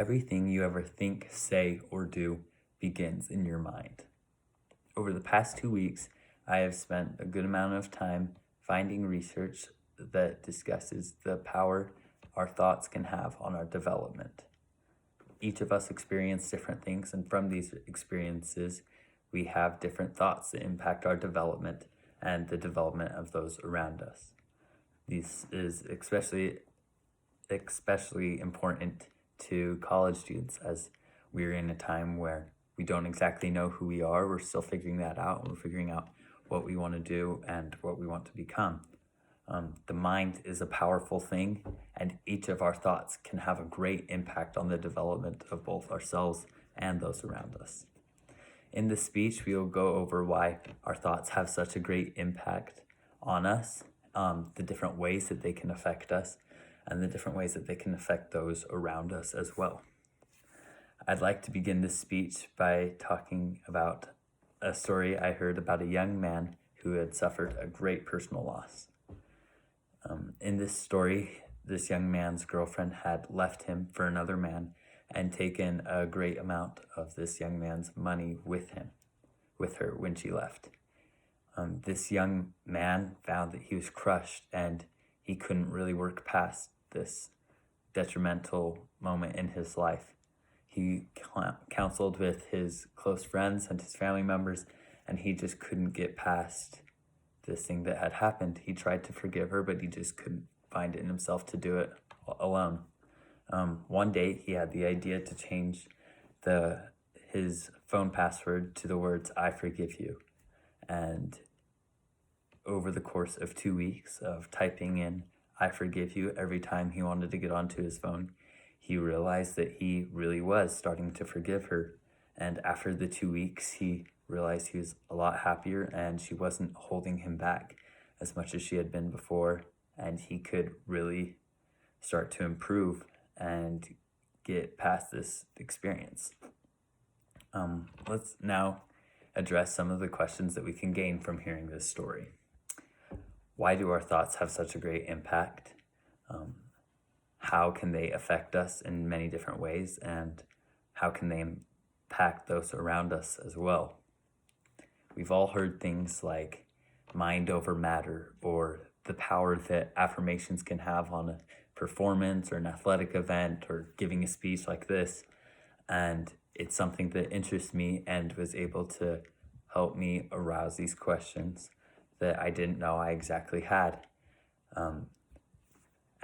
Everything you ever think, say, or do begins in your mind. Over the past 2 weeks, I have spent a good amount of time finding research that discusses the power our thoughts can have on our development. Each of us experience different things, and from these experiences, we have different thoughts that impact our development and the development of those around us. This is especially important to college students, as we're in a time where we don't exactly know who we are. We're still figuring that out, and we're figuring out what we want to do and what we want to become. The mind is a powerful thing, and each of our thoughts can have a great impact on the development of both ourselves and those around us. In this speech, we will go over why our thoughts have such a great impact on us, the different ways that they can affect us, and the different ways that they can affect those around us as well. I'd like to begin this speech by talking about a story I heard about a young man who had suffered a great personal loss. In this story, this young man's girlfriend had left him for another man and taken a great amount of this young man's money with her when she left. This young man found that he was crushed and he couldn't really work past this detrimental moment in his life. He counseled with his close friends and his family members, and he just couldn't get past this thing that had happened. He tried to forgive her, but he just couldn't find it in himself to do it alone. One day he had the idea to change his phone password to the words, "I forgive you." And over the course of 2 weeks of typing in, "I forgive you," every time he wanted to get onto his phone, he realized that he really was starting to forgive her. And after the 2 weeks, he realized he was a lot happier, and she wasn't holding him back as much as she had been before. And he could really start to improve and get past this experience. Let's now address some of the questions that we can gain from hearing this story. Why do our thoughts have such a great impact? How can they affect us in many different ways, and how can they impact those around us as well? We've all heard things like mind over matter, or the power that affirmations can have on a performance or an athletic event or giving a speech like this. And it's something that interests me and was able to help me arouse these questions that I didn't know I exactly had.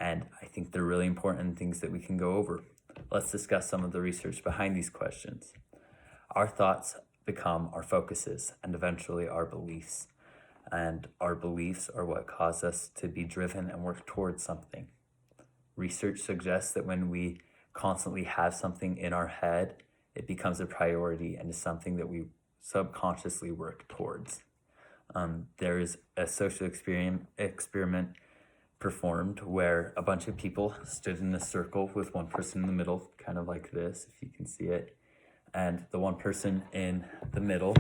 And I think they're really important things that we can go over. Let's discuss some of the research behind these questions. Our thoughts become our focuses and eventually our beliefs. And our beliefs are what cause us to be driven and work towards something. Research suggests that when we constantly have something in our head, it becomes a priority and is something that we subconsciously work towards. There is a social experiment performed where a bunch of people stood in a circle with one person in the middle, kind of like this, if you can see it. And the one person in the middle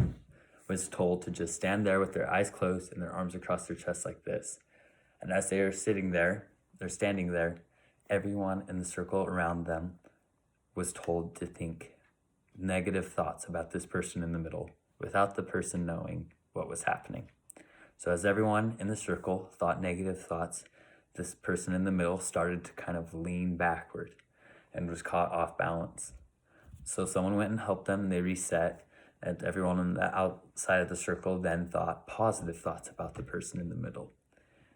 was told to just stand there with their eyes closed and their arms across their chest like this. And as they are standing there, everyone in the circle around them was told to think negative thoughts about this person in the middle without the person knowing what was happening. So as everyone in the circle thought negative thoughts, this person in the middle started to kind of lean backward and was caught off balance. So someone went and helped them, and they reset, and everyone on the outside of the circle then thought positive thoughts about the person in the middle.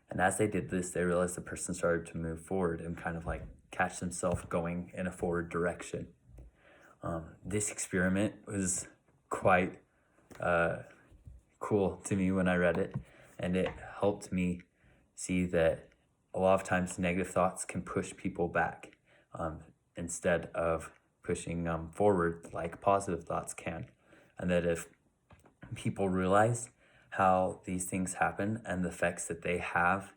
And as they did this, they realized the person started to move forward and kind of like catch themselves going in a forward direction. This experiment was quite cool to me when I read it, and it helped me see that a lot of times negative thoughts can push people back instead of pushing forward like positive thoughts can. And that if people realize how these things happen and the effects that they have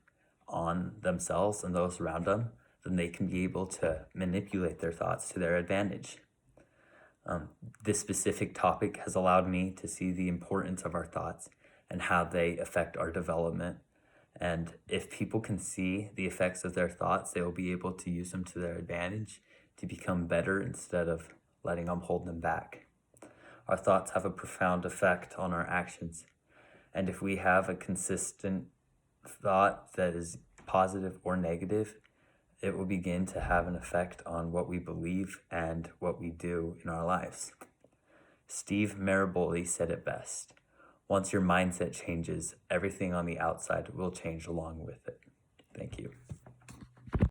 on themselves and those around them, then they can be able to manipulate their thoughts to their advantage. This specific topic has allowed me to see the importance of our thoughts and how they affect our development. And if people can see the effects of their thoughts, they will be able to use them to their advantage to become better instead of letting them hold them back. Our thoughts have a profound effect on our actions. And if we have a consistent thought that is positive or negative, it will begin to have an effect on what we believe and what we do in our lives. Steve Maraboli said it best. Once your mindset changes, everything on the outside will change along with it. Thank you.